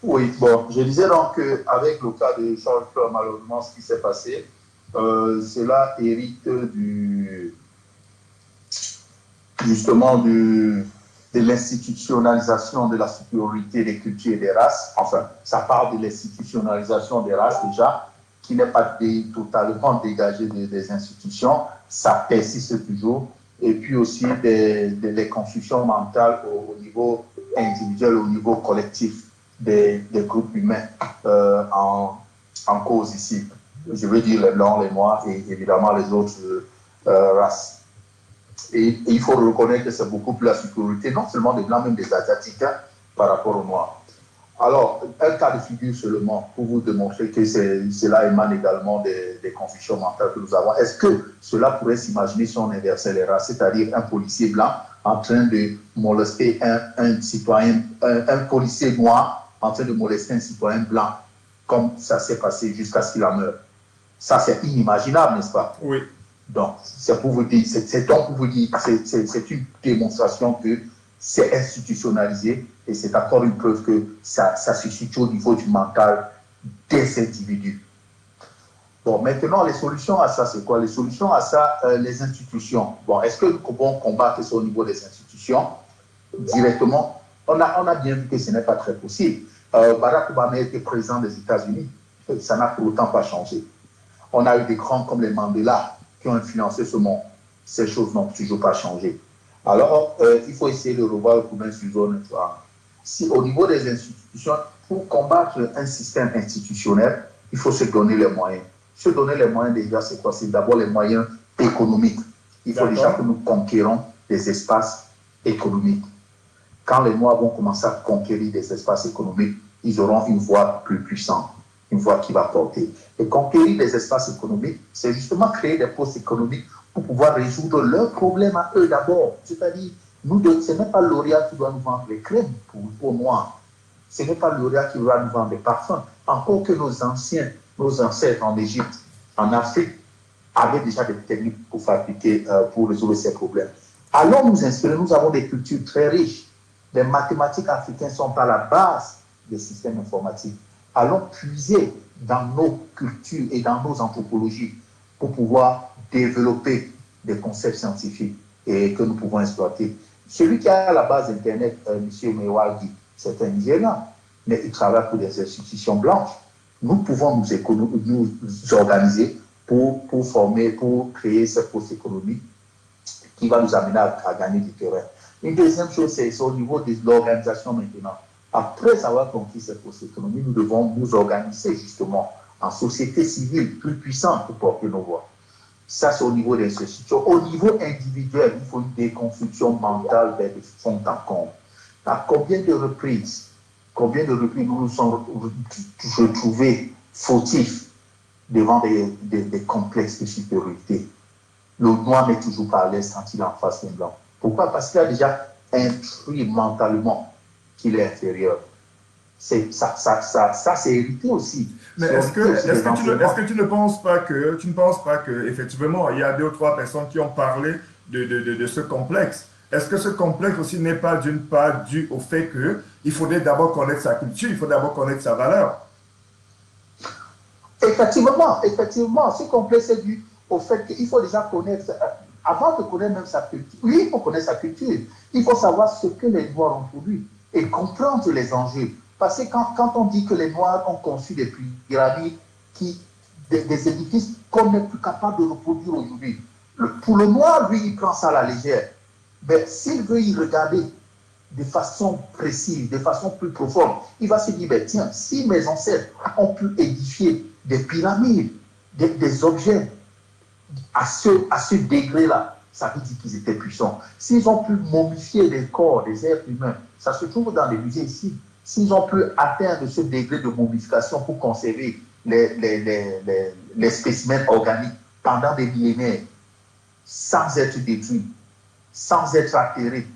Oui, bon, je disais donc qu'avec le cas de Charles Fleur, malheureusement, ce qui s'est passé, cela hérite justement de l'institutionnalisation de la supériorité des cultures et des races. Enfin, ça part de l'institutionnalisation des races déjà, qui n'est pas totalement dégagée des institutions. Ça persiste toujours. Et puis aussi des constructions mentales au niveau individuel, au niveau collectif des groupes humains en cause ici. Je veux dire les blancs, les noirs et évidemment les autres races. Et il faut reconnaître que c'est beaucoup plus la sécurité, non seulement des Blancs, même des Asiatiques, hein, par rapport aux Noirs. Alors, un cas de figure seulement pour vous démontrer que cela émane également des convictions mentales que nous avons. Est-ce que cela pourrait s'imaginer si on inversait les races, c'est-à-dire un policier blanc en train de molester un citoyen, un policier noir en train de molester un citoyen blanc, comme ça s'est passé jusqu'à ce qu'il en meure? Ça, c'est inimaginable, n'est-ce pas? Oui. Donc, c'est pour vous dire, c'est une démonstration que c'est institutionnalisé et c'est encore une preuve que ça se situe au niveau du mental des individus. Bon, maintenant, les solutions à ça, c'est quoi? Les solutions à ça, les institutions. Bon, est-ce que nous pouvons combattre ça au niveau des institutions directement? On a bien vu que ce n'est pas très possible. Barack Obama était président des États-Unis. Ça n'a pour autant pas changé. On a eu des grands comme les Mandela qui ont influencé ce monde. Ces choses n'ont toujours pas changé. Alors, il faut essayer de revoir le problème sur zone. Si au niveau des institutions, pour combattre un système institutionnel, il faut se donner les moyens. Se donner les moyens déjà, c'est quoi? C'est d'abord les moyens économiques. Il faut déjà que nous conquérons des espaces économiques. Quand les Noirs vont commencer à conquérir des espaces économiques, ils auront une voix plus puissante, une voix qui va porter. Et conquérir des espaces économiques, c'est justement créer des postes économiques pour pouvoir résoudre leurs problèmes à eux d'abord. C'est-à-dire, ce n'est pas L'Oréal qui doit nous vendre les crèmes pour Noirs. Ce n'est pas L'Oréal qui doit nous vendre des parfums. Encore que nos ancêtres en Égypte, en Afrique, avaient déjà des techniques pour fabriquer, pour résoudre ces problèmes. Allons nous inspirer, nous avons des cultures très riches. Les mathématiques africaines sont à la base des systèmes informatiques. Allons puiser dans nos cultures et dans nos anthropologies pour pouvoir développer des concepts scientifiques et que nous pouvons exploiter. Celui qui a à la base d'Internet, M. Mewagi, c'est un Nigérian, mais il travaille pour des institutions blanches. Nous pouvons nous organiser pour former, pour créer ce poste économique qui va nous amener à gagner du terrain. Une deuxième chose, c'est au niveau de l'organisation maintenant. Après avoir conquis cette poste économique, nous devons nous organiser justement en société civile plus puissante pour porter nos voix. Ça, c'est au niveau des institutions. Au niveau individuel, il faut une déconstruction mentale vers le fond en comble. À combien de reprises nous nous sommes retrouvés fautifs devant des complexes de supériorité? Le noir n'est toujours pas à l'aise quand il est en face d'un blanc. Pourquoi? Parce qu'il a déjà instruit mentalement qu'il est inférieur. Ça c'est hérité aussi. Mais est-ce que tu ne penses pas que effectivement il y a deux ou trois personnes qui ont parlé de ce complexe? Est-ce que ce complexe aussi n'est pas d'une part dû au fait qu'il faudrait d'abord connaître sa culture, il faut d'abord connaître sa valeur? Effectivement, ce complexe est dû au fait qu'il faut déjà connaître, avant de connaître même sa culture, oui, il faut connaître sa culture, il faut savoir ce que les Noirs ont produit et comprendre les enjeux. Parce que quand on dit que les Noirs ont conçu des pyramides, des édifices qu'on n'est plus capable de reproduire aujourd'hui, pour le Noir, lui, il prend ça à la légère. Mais s'il veut y regarder de façon précise, de façon plus profonde, il va se dire, ben, tiens, si mes ancêtres ont pu édifier des pyramides, des objets à ce degré-là, ça veut dire qu'ils étaient puissants. S'ils ont pu momifier des corps, des êtres humains, ça se trouve dans les musées ici. S'ils ont pu atteindre ce degré de momification pour conserver les spécimens organiques pendant des millénaires, sans être détruits, sans être altérés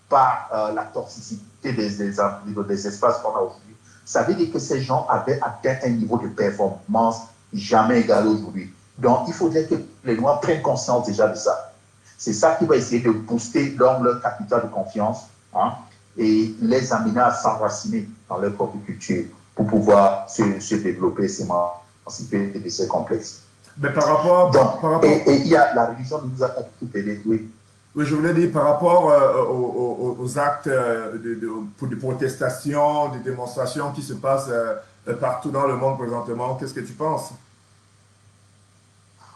par la toxicité des espaces qu'on a aujourd'hui, ça veut dire que ces gens avaient atteint un niveau de performance jamais égalé aujourd'hui. Donc, il faudrait que les Noirs prennent conscience déjà de ça. C'est ça qui va essayer de booster dans leur capital de confiance, hein, et les amener à s'enraciner dans leur propre culture pour pouvoir se développer, s'émanciper de ces complexes. Mais par rapport... Donc, et il y a la religion nous a beaucoup aidé, oui. Oui, je voulais dire par rapport aux actes pour des protestations, des démonstrations qui se passent partout dans le monde présentement, qu'est-ce que tu penses?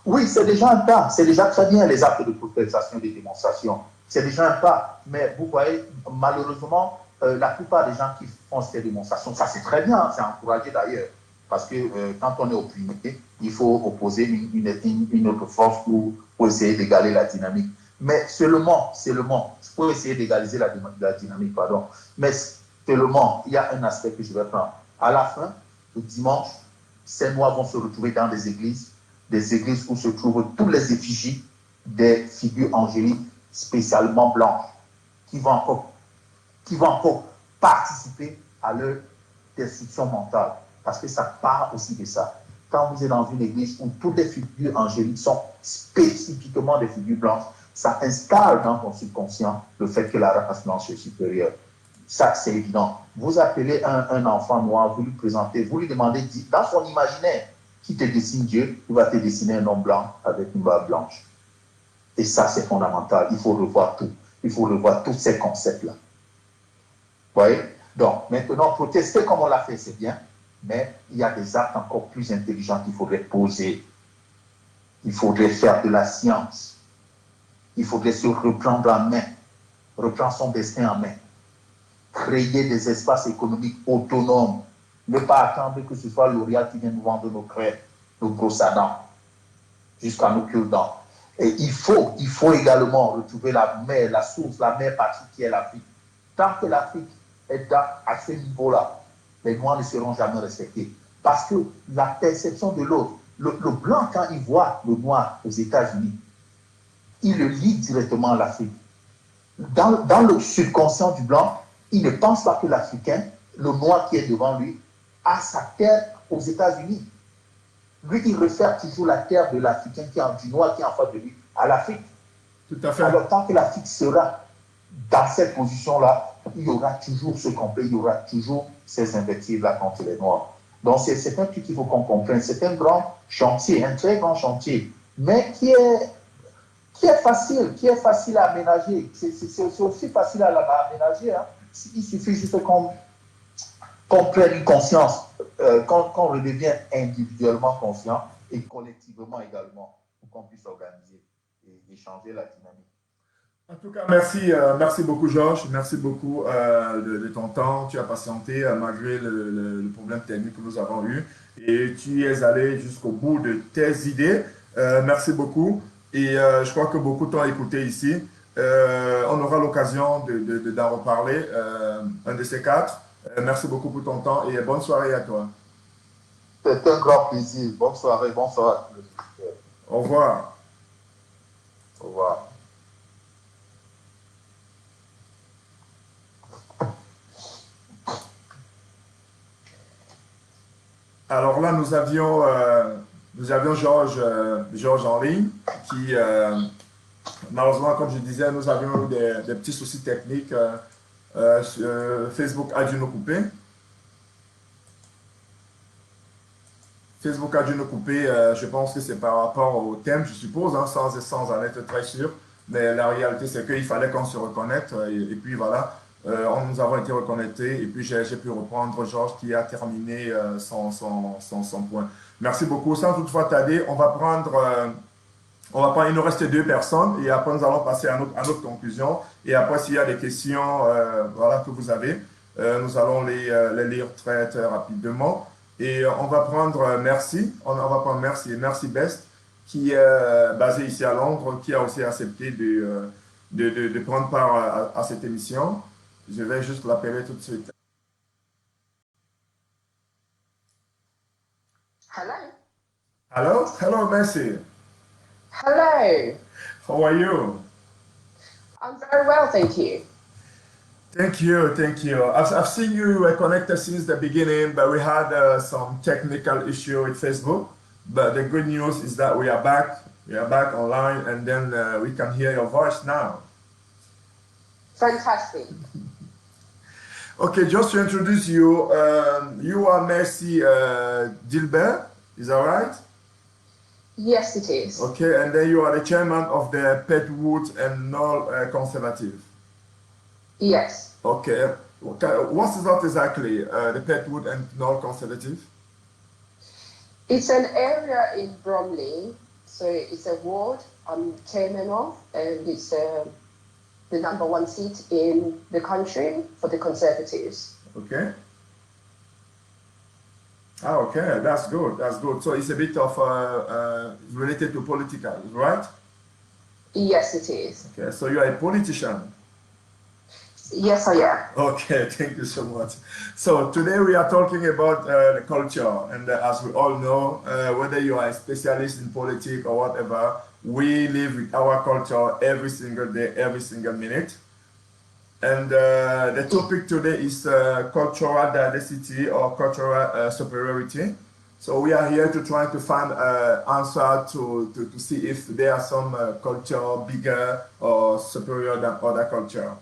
Oui, c'est déjà un pas. C'est déjà très bien les actes de protestation, des démonstrations. C'est déjà un pas. Mais vous voyez, malheureusement, la plupart des gens qui font ces démonstrations, ça c'est très bien, hein, c'est encouragé d'ailleurs. Parce que quand on est opprimé, il faut opposer une autre force pour essayer d'égaler la dynamique. Mais seulement, pour essayer d'égaliser la dynamique, pardon. Mais seulement, il y a un aspect que je vais prendre. À la fin, le dimanche, ces Noirs vont se retrouver dans des églises où se trouvent tous les effigies des figures angéliques spécialement blanches qui vont encore participer à leur destruction mentale. Parce que ça part aussi de ça. Quand vous êtes dans une église où toutes les figures angéliques sont spécifiquement des figures blanches, ça installe dans ton subconscient le fait que la race blanche est supérieure. Ça, c'est évident. Vous appelez un enfant noir, vous lui présentez, vous lui demandez, dans son imaginaire, qui te dessine Dieu, il va te dessiner un homme blanc avec une barbe blanche. Et ça, c'est fondamental. Il faut revoir tout. Il faut revoir tous ces concepts-là. Vous voyez? Donc, maintenant, protester comme on l'a fait, c'est bien, mais il y a des actes encore plus intelligents qu'il faudrait poser. Il faudrait faire de la science. Il faudrait se reprendre en main, reprendre son destin en main, créer des espaces économiques autonomes, ne pas attendre que ce soit L'Oréal qui vienne nous vendre nos crèmes, nos brosses à dents, jusqu'à nos cure-dents. Et il faut également retrouver la mer, la source, la mère patrie qui est l'Afrique. Tant que l'Afrique est à ce niveau-là, les Noirs ne seront jamais respectés. Parce que la perception de l'autre, le blanc, quand il voit le noir aux États-Unis, il le lie directement à l'Afrique. Dans le subconscient du blanc, il ne pense pas que l'Africain, le noir qui est devant lui, a sa terre aux États-Unis. Lui, il réfère toujours la terre de l'Africain, du noir qui est en face de lui, à l'Afrique. Tout à fait. Alors, tant que l'Afrique sera dans cette position-là, il y aura toujours ce complet, il y aura toujours ces invectives-là contre les Noirs. Donc, c'est un truc qu'il faut qu'on comprenne. C'est un grand chantier, un très grand chantier, mais qui est facile à aménager. C'est aussi facile à aménager. Hein. Il suffit juste qu'on prenne une conscience, qu'on redevient individuellement conscient et collectivement également, pour qu'on puisse organiser et changer la dynamique. En tout cas, merci beaucoup Georges, merci beaucoup de ton temps. Tu as patienté malgré le problème technique que nous avons eu et tu es allé jusqu'au bout de tes idées. Merci beaucoup et je crois que beaucoup t'ont écouté ici. On aura l'occasion d'en reparler un de ces quatre. Merci beaucoup pour ton temps et bonne soirée à toi. C'est un grand plaisir. Bonne soirée, bonsoir. Au revoir. Au revoir. Alors là, nous avions Georges en ligne qui, malheureusement, comme je disais, nous avions eu des petits soucis techniques. Facebook a dû nous couper. Je pense que c'est par rapport au thème, je suppose, hein, sans en être très sûr. Mais la réalité, c'est qu'il fallait qu'on se reconnecte. Et puis voilà, nous avons été reconnectés. Et puis j'ai pu reprendre Georges qui a terminé son point. Merci beaucoup. Sans toutefois tarder, il nous reste 2 personnes. Et après, nous allons passer à notre conclusion. Et après, s'il y a des questions que vous avez, nous allons les lire très, très rapidement. Et on va prendre Merci. On va prendre Merci Best, qui est basé ici à Londres, qui a aussi accepté de prendre part à cette émission. Je vais juste l'appeler tout de suite. Hello, Merci. Hello. How are you? I'm very well, thank you. Thank you. I've seen you were connected since the beginning, but we had some technical issue with Facebook. But the good news is that we are back. We are back online, and then we can hear your voice now. Fantastic. Okay, just to introduce you, you are Mercy Gilbert, is that right? Yes, it is. Okay, and then you are the chairman of the Petwood and Knoll Conservative. Yes. Okay, what is that exactly, the Petwood and Knoll Conservative? It's an area in Bromley, so it's a ward I'm chairman of, and it's the number one seat in the country for the Conservatives. Okay. Ah, okay, that's good. That's good. So it's a bit of related to political, right? Yes, it is. Okay, so you are a politician. Yes, I am. Okay, thank you so much. So today we are talking about the culture, and as we all know, whether you are a specialist in politics or whatever, we live with our culture every single day, every single minute. And the topic today is cultural diversity or cultural superiority. So we are here to try to find answer to see if there are some culture bigger or superior than other culture.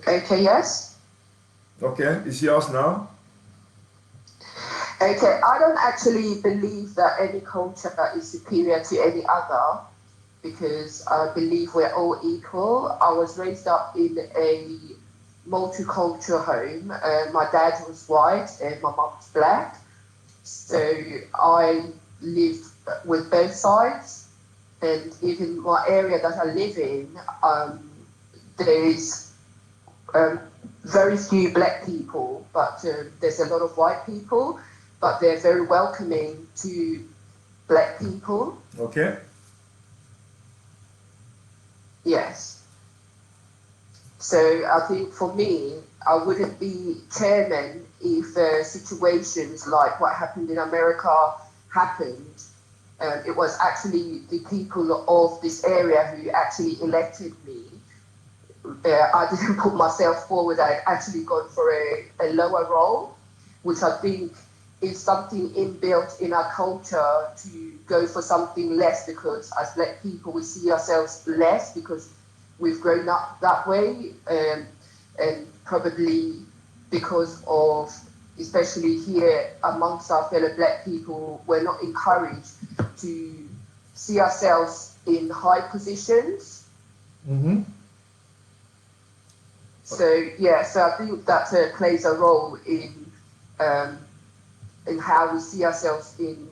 Okay, yes. Okay, it's yours now. Okay, I don't actually believe that any culture is superior to any other because I believe we're all equal. I was raised up in a multicultural home. My dad was white and my mum was black. So I lived with both sides. And even my area that I live in, there's very few black people, but there's a lot of white people, but they're very welcoming to black people. Okay. Yes. So I think for me, I wouldn't be chairman if situations like what happened in America happened. It was actually the people of this area who actually elected me. I didn't put myself forward. I actually gone for a lower role, which I think is something inbuilt in our culture to go for something less, because as black people we see ourselves less because we've grown up that way, and probably because of, especially here amongst our fellow black people, we're not encouraged to see ourselves in high positions. Mm-hmm. So yeah, so I think that plays a role in how we see ourselves in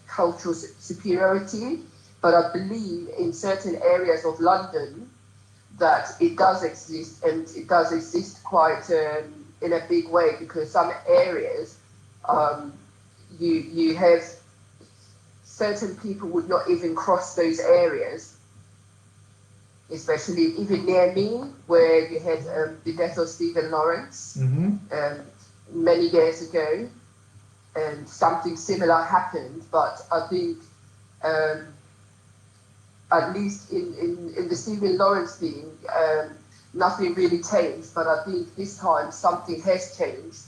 cultural superiority. But I believe in certain areas of London that it does exist, and it does exist quite in a big way, because some areas you have certain people would not even cross those areas. Especially even near me, where you had the death of Stephen Lawrence many years ago, and something similar happened. But I think at least in the Stephen Lawrence thing, nothing really changed. But I think this time something has changed.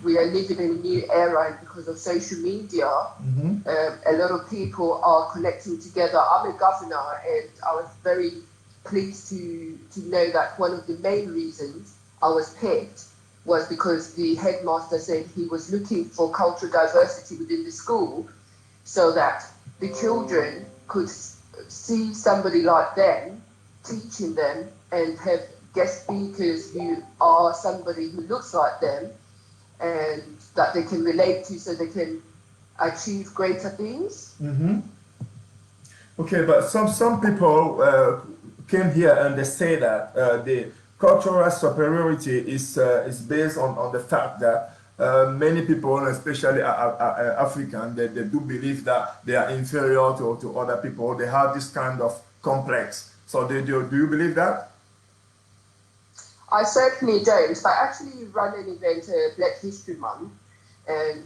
We are living in a new era, and because of social media, a lot of people are connecting together. I'm a governor, and I was very pleased to know that one of the main reasons I was picked was because the headmaster said he was looking for cultural diversity within the school, so that the children could see somebody like them teaching them, and have guest speakers who are somebody who looks like them, and that they can relate to, so they can achieve greater things. Okay, but some people came here and they say that the cultural superiority is based on the fact that many people, especially African, they do believe that they are inferior to other people. They have this kind of complex. So do you believe that? I certainly don't, but I actually run an event, Black History Month, and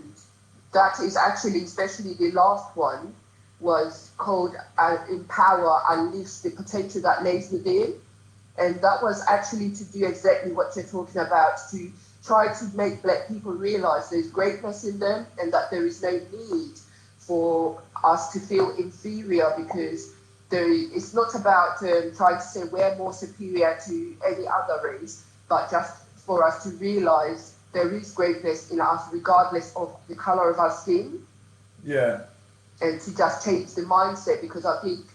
that is actually, especially the last one, was called Empower, Unleash the Potential That Lays Within. And that was actually to do exactly what you're talking about, to try to make black people realize there's greatness in them, and that there is no need for us to feel inferior because it's not about trying to say we're more superior to any other race, but just for us to realize there is greatness in us regardless of the color of our skin. Yeah. And to just change the mindset, because I think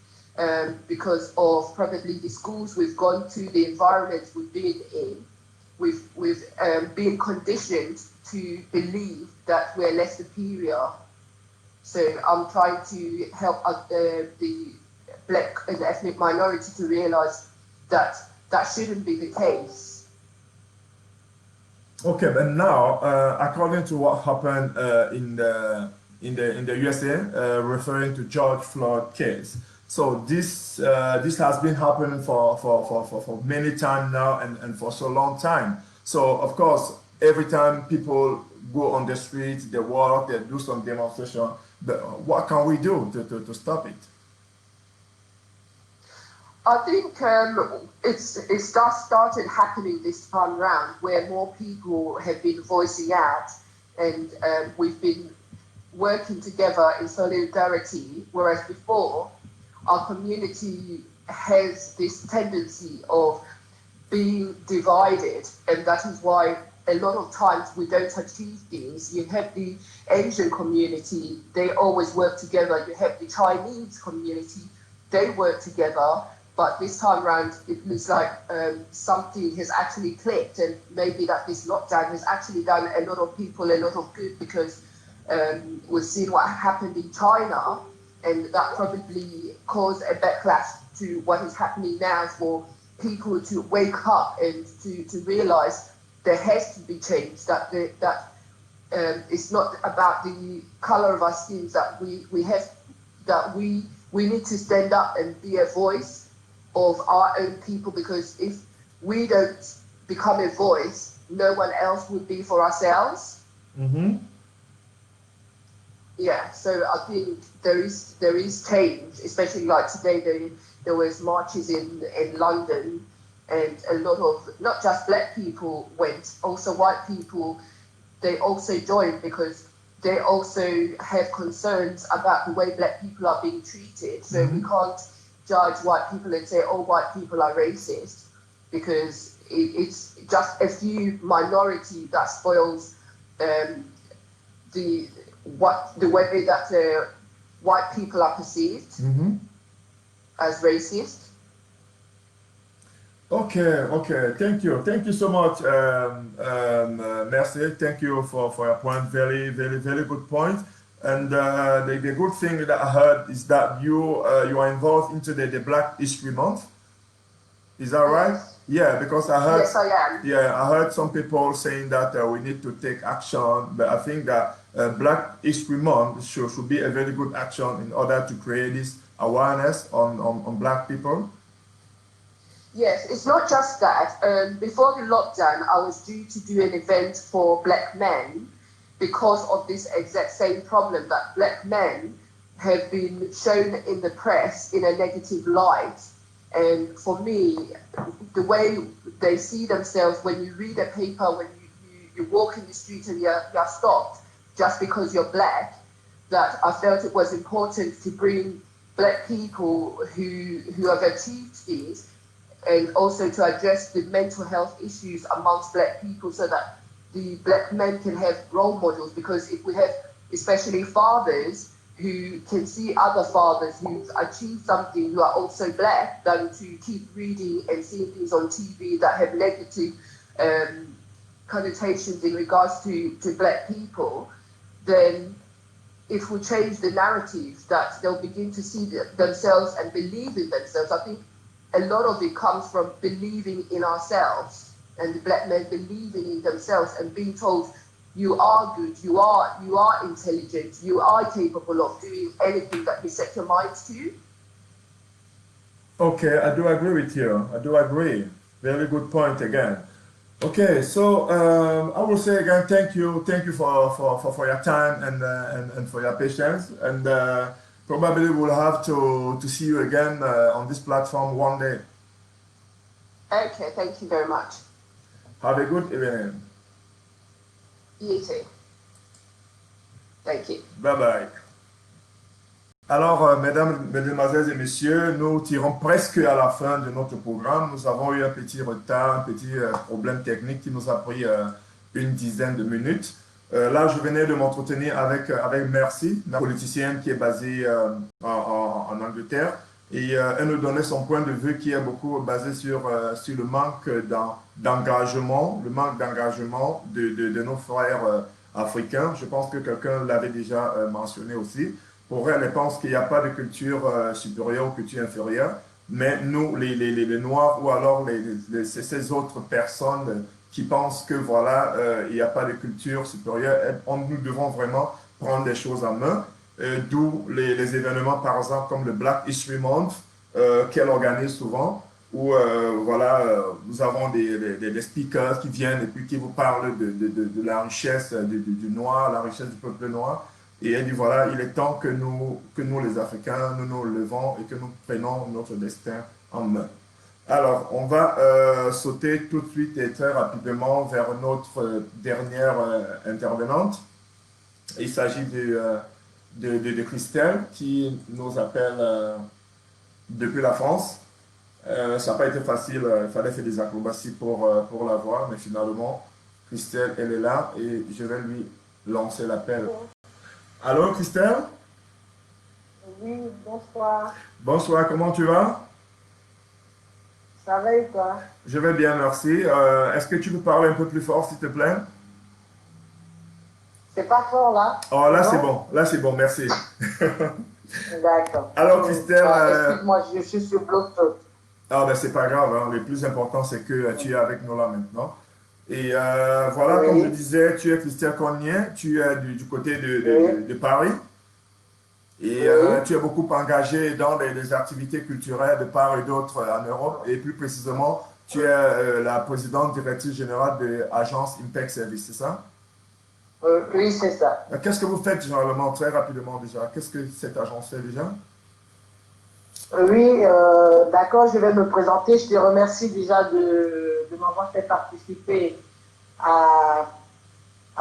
because of probably the schools we've gone to, the environments we've been in, we've been conditioned to believe that we're less superior. So I'm trying to help the Black and ethnic minority to realize that that shouldn't be the case. Okay, but now, according to what happened in the USA, referring to George Floyd case, so this has been happening for many times now and for so long time. So of course, every time people go on the streets, they walk, they do some demonstration. But what can we do to stop it? I think it's just started happening this time round, where more people have been voicing out, and we've been working together in solidarity, whereas before our community has this tendency of being divided, and that is why a lot of times we don't achieve things. You have the Asian community, they always work together. You have the Chinese community, they work together. But this time around, it looks like something has actually clicked, and maybe that this lockdown has actually done a lot of people a lot of good, because we've seen what happened in China, and that probably caused a backlash to what is happening now, for people to wake up and to realize there has to be change, that it's not about the color of our skins, that we need to stand up and be a voice of our own people, because if we don't become a voice, no one else would be for ourselves. Mm-hmm. Yeah, so I think there is change, especially like today there was marches in London, and a lot of not just black people went, also white people, they also joined, because they also have concerns about the way black people are being treated. So we can't judge white people and say, oh, white people are racist, because it's just a few minority that spoils the way that white people are perceived as racist. Okay. Thank you so much, Mercy. Thank you for your point. Very good point. And the good thing that I heard is that you are involved into the Black History Month. Is that right? Yes. Yeah, because I heard. Yes, I am. Yeah, I heard some people saying that we need to take action, but I think that Black History Month should be a very good action in order to create this awareness on black people. Yes, it's not just that. Before the lockdown, I was due to do an event for black men, because of this exact same problem, that black men have been shown in the press in a negative light. And for me, the way they see themselves, when you read a paper, when you walk in the street and you're stopped just because you're black, that I felt it was important to bring black people who have achieved things, and also to address the mental health issues amongst black people, so that the black men can have role models. Because if we have especially fathers who can see other fathers who've achieved something who are also black, than to keep reading and seeing things on TV that have negative connotations in regards to black people, then if we change the narrative, that they'll begin to see themselves and believe in themselves. I think a lot of it comes from believing in ourselves, and the black men believing in themselves and being told, you are good, you are intelligent, you are capable of doing anything that you set your mind to. Okay, I do agree with you. I do agree. Very good point again. Okay, so I will say again, thank you for your time and for your patience, and probably we'll have to see you again on this platform one day. Okay, thank you very much. Have a good evening. You too. Thank you. Bye bye. Alors, mesdames, mesdemoiselles et messieurs, nous tirons presque à la fin de notre programme. Nous avons eu un petit retard, un petit problème technique qui nous a pris une dizaine de minutes. Là, je venais de m'entretenir avec Merci, la politicienne qui est basée en Angleterre. Et elle nous donnait son point de vue qui est beaucoup basé sur le manque d'engagement, le manque d'engagement de nos frères africains. Je pense que quelqu'un l'avait déjà mentionné aussi. Pour elle, elle pense qu'il n'y a pas de culture supérieure ou culture inférieure, mais nous, les Noirs ou alors ces autres personnes qui pensent que voilà, il n'y a pas de culture supérieure, nous devons vraiment prendre des choses en main. D'où les événements, par exemple, comme le Black History Month, qu'elle organise souvent, où voilà, nous avons des speakers qui viennent et puis qui vous parlent de la richesse du noir, la richesse du peuple noir. Et elle dit, voilà, il est temps que nous les Africains, nous levons et que nous prenons notre destin en main. Alors, on va sauter tout de suite et très rapidement vers notre dernière intervenante. Il s'agit de Christelle qui nous appelle depuis la France. Ça n'a pas été facile, il fallait faire des acrobaties pour la voir, mais finalement, Christelle, elle est là et je vais lui lancer l'appel. Allô, Christelle? Oui, bonsoir. Bonsoir, comment tu vas? Ça va et toi? Je vais bien, merci. Est-ce que tu peux parler un peu plus fort, s'il te plaît? C'est pas fort là? Oh, là c'est bon, merci. D'accord. Alors, Christelle. Excuse-moi, je suis sur Bluetooth. Ah, ben c'est pas grave, hein. Le plus important c'est que tu es avec nous là maintenant. Et voilà, Oui. comme je disais, tu es Christelle Cognien, tu es du côté de Paris. Et tu es beaucoup engagé dans les activités culturelles de part et d'autre en Europe. Et plus précisément, tu es la présidente directrice générale de l'agence Impact Service, c'est ça? Oui, c'est ça. Qu'est-ce que vous faites généralement, très rapidement déjà? Qu'est-ce que cette agence fait déjà? Oui, d'accord, je vais me présenter. Je te remercie déjà de m'avoir fait participer à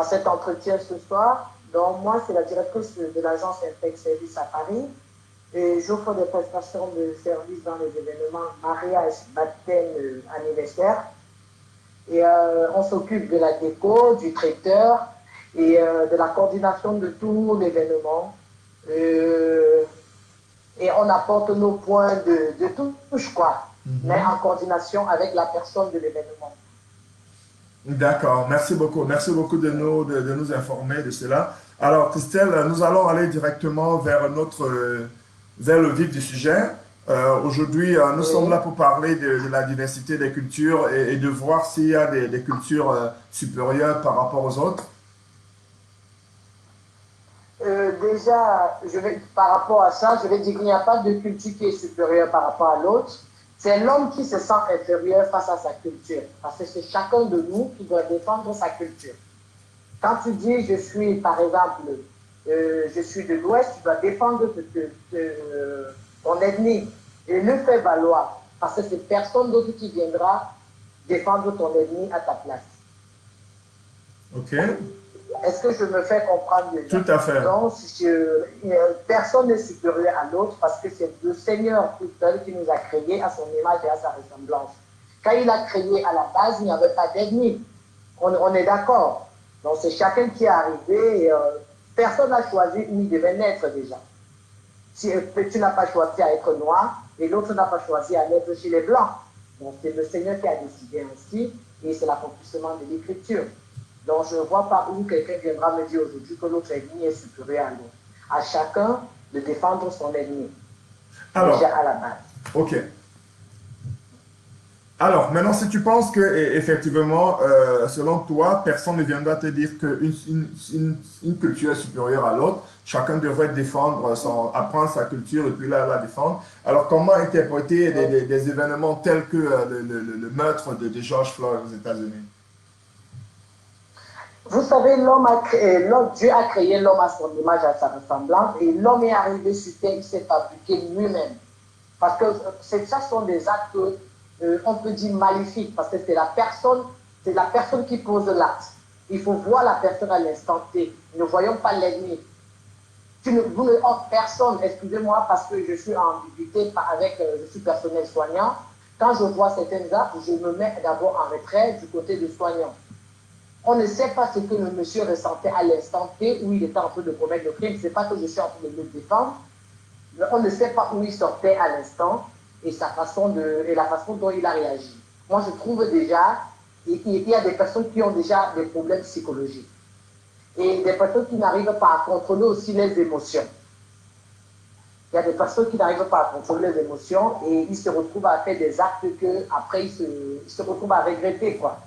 cet entretien ce soir. Donc, moi, c'est la directrice de l'agence Impact Service à Paris. Et j'offre des prestations de services dans les événements mariage, baptême, anniversaire. Et on s'occupe de la déco, du traiteur et de la coordination de tout l'événement. Et on apporte nos points de touche, quoi, mais en coordination avec la personne de l'événement. D'accord, merci beaucoup. Merci beaucoup de nous informer de cela. Alors, Christelle, nous allons aller directement vers le vif du sujet. Aujourd'hui, nous sommes là pour parler de la diversité des cultures et de voir s'il y a des cultures supérieures par rapport aux autres. Déjà, par rapport à ça, je vais dire qu'il n'y a pas de culture qui est supérieure par rapport à l'autre. C'est l'homme qui se sent inférieur face à sa culture. Parce que c'est chacun de nous qui doit défendre sa culture. Quand tu dis, je suis, par exemple, je suis de l'Ouest, tu dois défendre ton ethnie et le faire valoir. Parce que c'est personne d'autre qui viendra défendre ton ethnie à ta place. OK. Est-ce que je me fais comprendre déjà? Tout à fait. Donc, personne n'est supérieur à l'autre parce que c'est le Seigneur tout seul qui nous a créés à son image et à sa ressemblance. Quand il a créé à la base, il n'y avait pas d'ethnie. On est d'accord. Donc, c'est chacun qui est arrivé. Personne n'a choisi où il devait naître déjà. Si tu n'as pas choisi à être noir et l'autre n'a pas choisi à naître chez les blancs. Donc, c'est le Seigneur qui a décidé ainsi et c'est l'accomplissement de l'Écriture. Donc, je ne vois pas où quelqu'un viendra me dire aujourd'hui que l'autre ennemi est supérieur à l'autre. À chacun de défendre son ennemi. Alors, déjà à la base. OK. Alors, maintenant, si tu penses que, effectivement, selon toi, personne ne viendra te dire qu'une culture est supérieure à l'autre, chacun devrait défendre, apprendre sa culture et puis la défendre. Alors, comment interpréter des événements tels que le meurtre de George Floyd aux États-Unis? Vous savez, Dieu a créé l'homme à son image, à sa ressemblance, et l'homme est arrivé sur terre, il s'est fabriqué lui-même. Parce que ça sont des actes, on peut dire maléfiques, parce que c'est la personne qui pose l'acte. Il faut voir la personne à l'instant T. Ne voyons pas l'ennemi. Personne, excusez-moi, parce que je suis en ambiguïté je suis personnel soignant. Quand je vois certains actes, je me mets d'abord en retrait du côté du soignant. On ne sait pas ce que le monsieur ressentait à l'instant T où il était en train de commettre le crime. Ce n'est pas que je suis en train de le défendre. Mais on ne sait pas où il sortait à l'instant et la façon dont il a réagi. Moi, je trouve déjà qu'il y a des personnes qui ont déjà des problèmes psychologiques et des personnes qui n'arrivent pas à contrôler aussi les émotions. Il y a des personnes qui n'arrivent pas à contrôler les émotions et ils se retrouvent à faire des actes qu'après ils se retrouvent à regretter, quoi.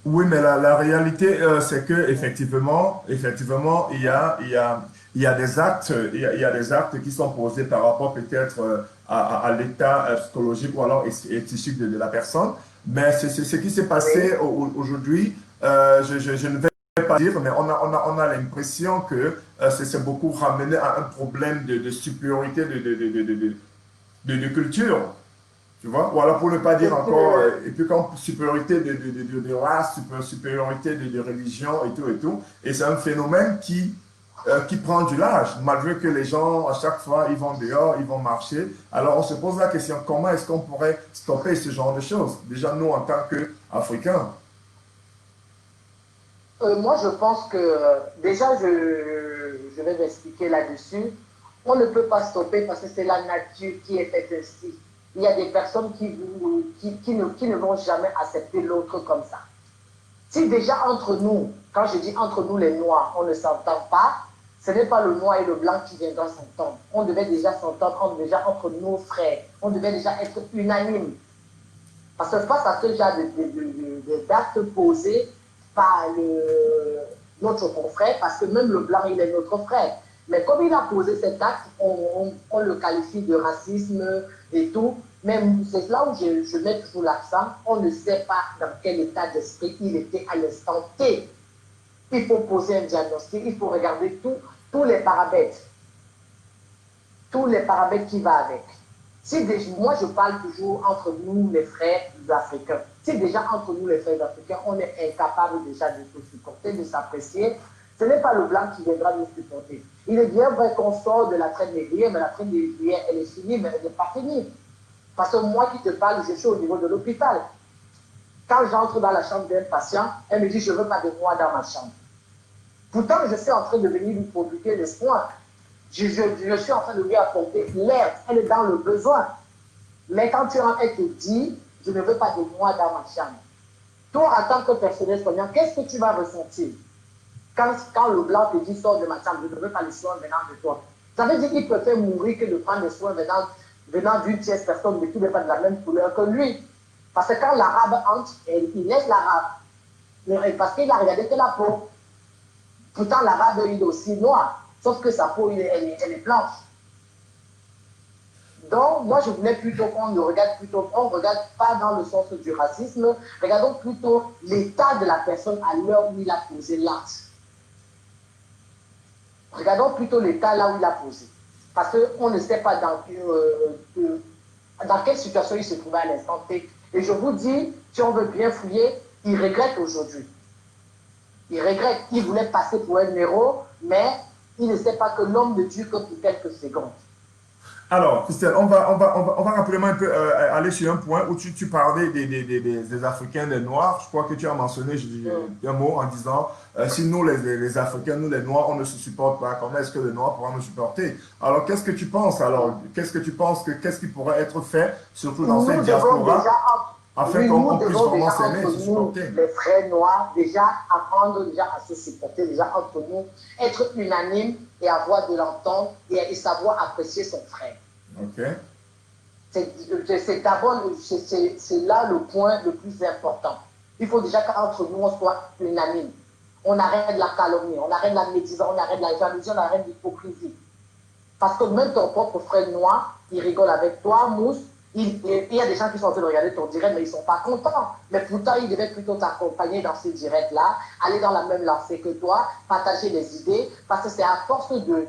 Oui, mais la réalité, c'est que effectivement, il y a des actes, il y a des actes qui sont posés par rapport peut-être à l'état psychologique ou alors psychique de la personne. Mais c'est ce qui s'est passé aujourd'hui. Je ne vais pas dire, mais on a l'impression que c'est beaucoup ramené à un problème de supériorité de culture. Tu vois? Ou alors pour ne pas dire encore, et puis comme supériorité de race, supériorité de religion et tout et tout. Et c'est un phénomène qui prend du large, malgré que les gens, à chaque fois, ils vont dehors, ils vont marcher. Alors on se pose la question, comment est-ce qu'on pourrait stopper ce genre de choses? Déjà nous, en tant qu'Africains. Moi, je pense que, déjà, je vais m'expliquer là-dessus. On ne peut pas stopper parce que c'est la nature qui est faite ainsi. Il y a des personnes qui ne vont jamais accepter l'autre comme ça. Si déjà entre nous, quand je dis entre nous les Noirs, on ne s'entend pas, ce n'est pas le noir et le blanc qui viendra s'entendre. On devait déjà s'entendre déjà entre nos frères. On devait déjà être unanime. Parce que face à ce genre d'actes posés par notre confrère, parce que même le blanc, il est notre frère. Mais comme il a posé cet acte, on le qualifie de racisme et tout. Mais c'est là où je mets toujours l'accent. On ne sait pas dans quel état d'esprit il était à l'instant T. Il faut poser un diagnostic, il faut regarder tous les paramètres. Tous les paramètres qui vont avec. Si déjà, moi, je parle toujours entre nous, les frères africains. Si déjà, entre nous, les frères africains, on est incapable déjà de se supporter, de s'apprécier, ce n'est pas le blanc qui viendra nous supporter. Il est bien vrai qu'on sort de la traite négrière, mais la traite négrière, elle est finie, mais elle n'est pas finie. Parce que moi qui te parle, je suis au niveau de l'hôpital. Quand j'entre dans la chambre d'un patient, elle me dit, je ne veux pas de moi dans ma chambre. Pourtant, je suis en train de venir lui prodiguer les soins. Je suis en train de lui apporter l'air, elle est dans le besoin. Mais quand tu rentres, elle te dit, je ne veux pas de moi dans ma chambre. Toi, en tant que personnel soignant, qu'est-ce que tu vas ressentir quand le blanc te dit, sors de ma chambre, je ne veux pas les soins venant de toi. Ça veut dire qu'il préfère mourir que de prendre les soins venant d'une tierce personne, mais qui n'est pas de la même couleur que lui. Parce que quand l'arabe entre, il laisse l'arabe. Parce qu'il a regardé que la peau. Pourtant, l'arabe, il est aussi noir. Sauf que sa peau, elle est blanche. Donc, moi, je voulais plutôt qu'on ne regarde pas dans le sens du racisme, regardons plutôt l'état de la personne à l'heure où il a posé l'acte. Regardons plutôt l'état là où il a posé. Parce qu'on ne sait pas dans quelle situation il se trouvait à l'instant T. Et je vous dis, si on veut bien fouiller, il regrette aujourd'hui. Il regrette. Il voulait passer pour un héros, mais il ne sait pas que l'homme ne dure que pour quelques secondes. Alors, Christelle, on va rapidement un peu aller sur un point où tu parlais des Africains, des Noirs. Je crois que tu as mentionné un mot en disant si nous, les Africains, nous, les Noirs, on ne se supporte pas, comment est-ce que les Noirs pourront nous supporter? Alors, qu'est-ce que tu penses? Alors, qu'est-ce qui pourrait être fait, surtout dans cette diaspora, afin qu'on puisse vraiment s'aimer, se supporter? Les frères noirs, déjà apprendre déjà à se supporter, déjà entre nous, être unanime et avoir de l'entente et savoir apprécier son frère. Ok. C'est d'abord, c'est là le point le plus important. Il faut déjà qu'entre nous, on soit unanime. On arrête la calomnie, on arrête la médisance, on arrête la jalousie, on arrête l'hypocrisie. Parce que même ton propre frère noir, il rigole avec toi, Mousse. Il y a des gens qui sont en train de regarder ton direct, mais ils ne sont pas contents. Mais pourtant, ils devaient plutôt t'accompagner dans ces directs-là, aller dans la même lancée que toi, partager des idées, parce que c'est à force de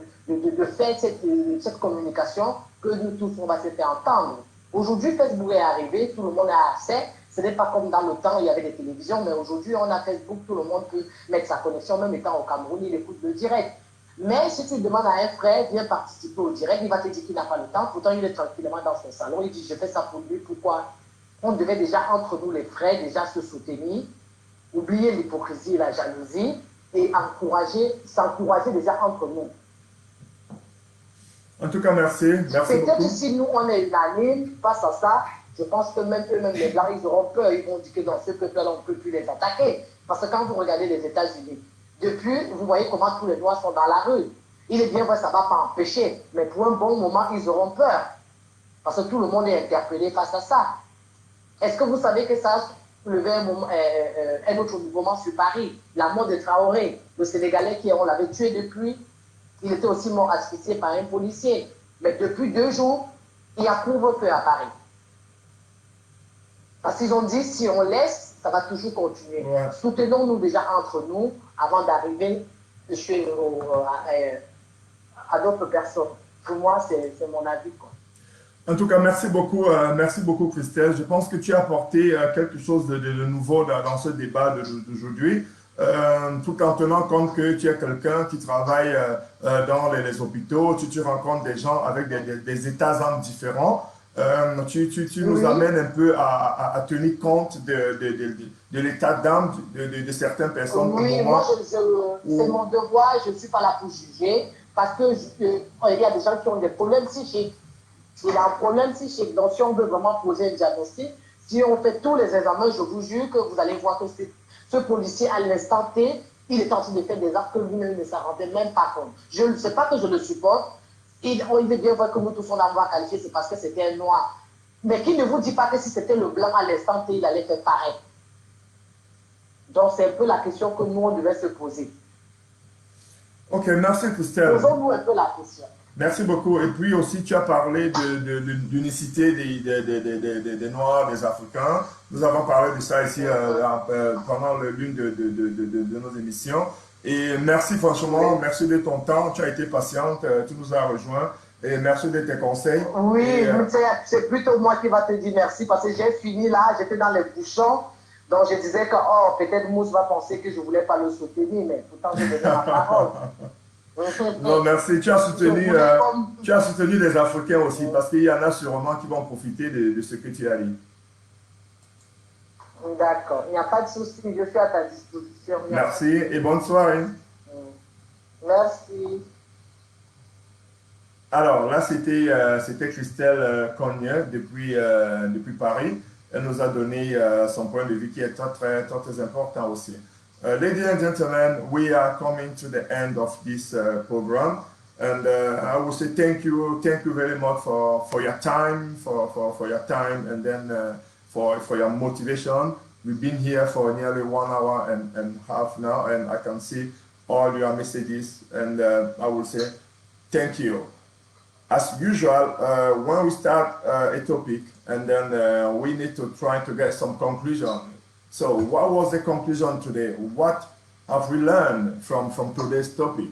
faire cette communication que nous tous, on va se faire entendre. Aujourd'hui, Facebook est arrivé, tout le monde a accès. Ce n'est pas comme dans le temps, il y avait des télévisions, mais aujourd'hui, on a Facebook, tout le monde peut mettre sa connexion, même étant au Cameroun, il écoute le direct. Mais si tu demandes à un frère, viens participer au direct, il va te dire qu'il n'a pas le temps. Pourtant, il est tranquillement dans son salon. Il dit, je fais ça pour lui. Pourquoi? On devait déjà, entre nous les frères, déjà se soutenir, oublier l'hypocrisie et la jalousie et s'encourager déjà entre nous. En tout cas, merci. Merci Peut-être beaucoup. si nous, on est unanime face à ça, je pense que même eux-mêmes, les Blancs, ils auront peur. Ils vont dire que dans ce peuple-là, on ne peut plus les attaquer. Parce que quand vous regardez les États-Unis, depuis, vous voyez comment tous les Noirs sont dans la rue. Il est bien vrai, ça ne va pas empêcher. Mais pour un bon moment, ils auront peur. Parce que tout le monde est interpellé face à ça. Est-ce que vous savez que ça a soulevé un autre mouvement sur Paris? La mort de Traoré, le Sénégalais qui on l'avait tué depuis. Il était aussi mort asphyxié par un policier. Mais depuis 2 jours, il y a couvre-feu à Paris. Parce qu'ils ont dit, si on laisse, ça va toujours continuer. Ouais. Soutenons-nous déjà entre nous avant d'arriver à d'autres personnes. Pour moi, c'est mon avis, quoi. En tout cas, merci beaucoup Christelle. Je pense que tu as apporté quelque chose de nouveau dans ce débat d'aujourd'hui, tout en tenant compte que tu es quelqu'un qui travaille dans les hôpitaux, tu rencontres des gens avec des états d'âme différents. Tu nous amènes un peu à tenir compte de l'état d'âme de certaines personnes. Oui, moi, c'est mon devoir, je ne suis pas là pour juger, parce qu'il y a des gens qui ont des problèmes psychiques. Il a un problème psychique. Donc, si on veut vraiment poser un diagnostic, si on fait tous les examens, je vous jure que vous allez voir que ce policier, à l'instant T, il est en train de faire des actes que lui-même ne s'en rendait même pas compte. Je ne sais pas que je le supporte. Il est bien vrai que nous tous, on a qualifié, c'est parce que c'était un noir. Mais qui ne vous dit pas que si c'était le blanc à l'instant T, il allait faire pareil. Donc, c'est un peu la question que nous, on devait se poser. Ok, merci Christelle. Posons-nous un peu la question. Merci beaucoup. Et puis aussi, tu as parlé de l'unicité des Noirs, des Africains. Nous avons parlé de ça ici pendant l'une de nos émissions. Et merci franchement, merci de ton temps. Tu as été patiente, tu nous as rejoints. Et merci de tes conseils. Oui, c'est plutôt moi qui va te dire merci parce que j'ai fini là, j'étais dans les bouchons. Donc je disais que peut-être Mousse va penser que je ne voulais pas le soutenir, mais pourtant je donnais ma parole. Non, merci. Tu as soutenu les Africains aussi, parce qu'il y en a sûrement qui vont profiter de ce que tu as dit. D'accord. Il n'y a pas de souci. Je suis à ta disposition. Merci et bonne soirée. Merci. Alors là, c'était Christelle Cogne depuis Paris. Elle nous a donné son point de vue qui est très important aussi. Ladies and gentlemen, we are coming to the end of this program, and I will say thank you very much for your time, for your time, and then for your motivation. We've been here for nearly 1 hour and a half now, and I can see all your messages, and I will say thank you. As usual, when we start a topic, and then we need to try to get some conclusion. So what was the conclusion today? What have we learned from today's topic?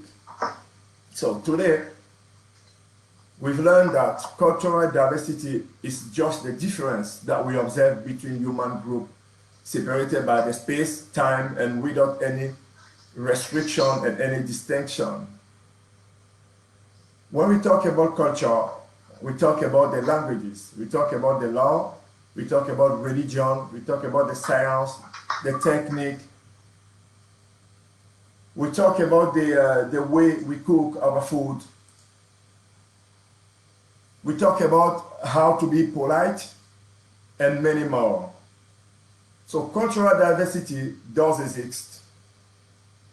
So today, we've learned that cultural diversity is just the difference that we observe between human groups separated by the space, time, and without any restriction and any distinction. When we talk about culture, we talk about the languages, we talk about the law, we talk about religion, we talk about the science, the technique. We talk about the way we cook our food. We talk about how to be polite and many more. So cultural diversity does exist.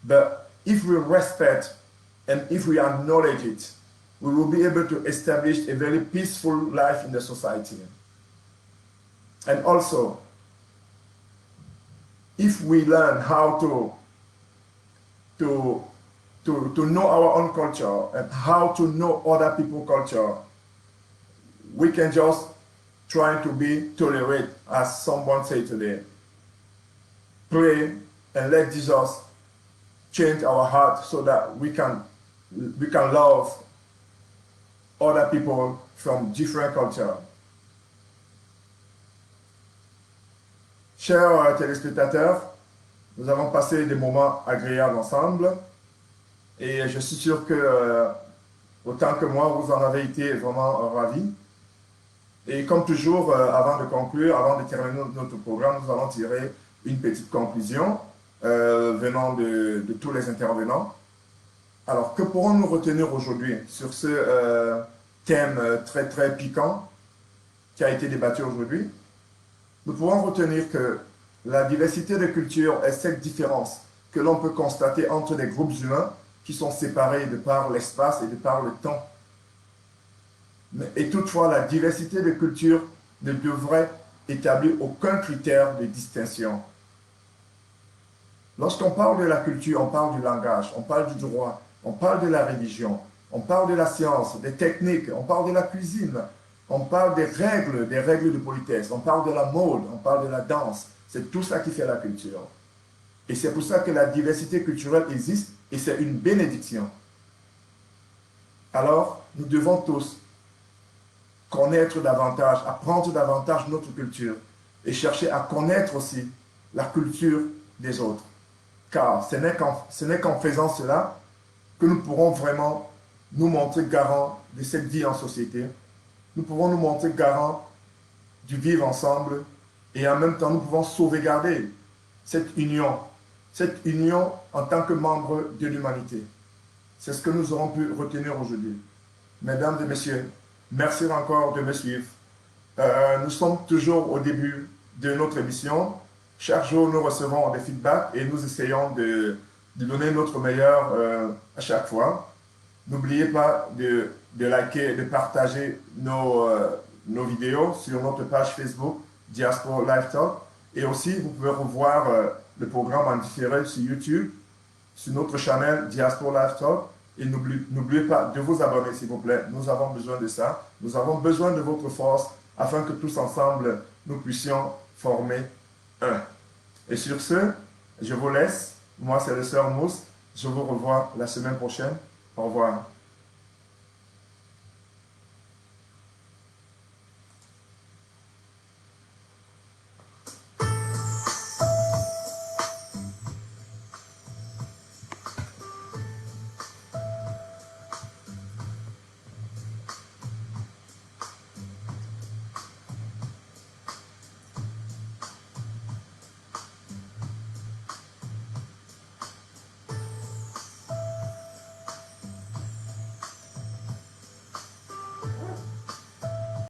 But if we respect and if we acknowledge it, we will be able to establish a very peaceful life in the society. And also, if we learn how to know our own culture and how to know other people's culture, we can just try to be tolerant, as someone said today. Pray and let Jesus change our heart so that we can love other people from different cultures. Chers téléspectateurs, nous avons passé des moments agréables ensemble Et je suis sûr que, autant que moi, vous en avez été vraiment ravis. Et comme toujours, avant de conclure, avant de terminer notre programme, nous allons tirer une petite conclusion venant de tous les intervenants. Alors, que pourrons-nous retenir aujourd'hui sur ce thème très très piquant qui a été débattu aujourd'hui? Nous pourrons retenir que la diversité de cultures est cette différence que l'on peut constater entre des groupes humains qui sont séparés de par l'espace et de par le temps. Et toutefois, la diversité de cultures ne devrait établir aucun critère de distinction. Lorsqu'on parle de la culture, on parle du langage, on parle du droit, on parle de la religion, on parle de la science, des techniques, on parle de la cuisine, on parle des règles de politesse, on parle de la mode, on parle de la danse. C'est tout ça qui fait la culture. Et c'est pour ça que la diversité culturelle existe et c'est une bénédiction. Alors, nous devons tous connaître davantage, apprendre davantage notre culture et chercher à connaître aussi la culture des autres. Car ce n'est qu'en faisant cela que nous pourrons vraiment nous montrer garants de cette vie en société. Nous pouvons nous montrer garants du vivre ensemble et en même temps nous pouvons sauvegarder cette union en tant que membres de l'humanité. C'est ce que nous aurons pu retenir aujourd'hui. Mesdames et messieurs, merci encore de me suivre. Nous sommes toujours au début de notre émission. Chaque jour, nous recevons des feedbacks et nous essayons de donner notre meilleur à chaque fois. N'oubliez pas de liker, de partager nos vidéos sur notre page Facebook Diaspora Live Talk. Et aussi, vous pouvez revoir le programme en différé sur YouTube, sur notre chaîne Diaspora Live Talk. Et n'oubliez pas de vous abonner, s'il vous plaît. Nous avons besoin de ça. Nous avons besoin de votre force afin que tous ensemble, nous puissions former un. Et sur ce, je vous laisse. Moi, c'est le Sœur Mousse. Je vous revois la semaine prochaine. Au revoir.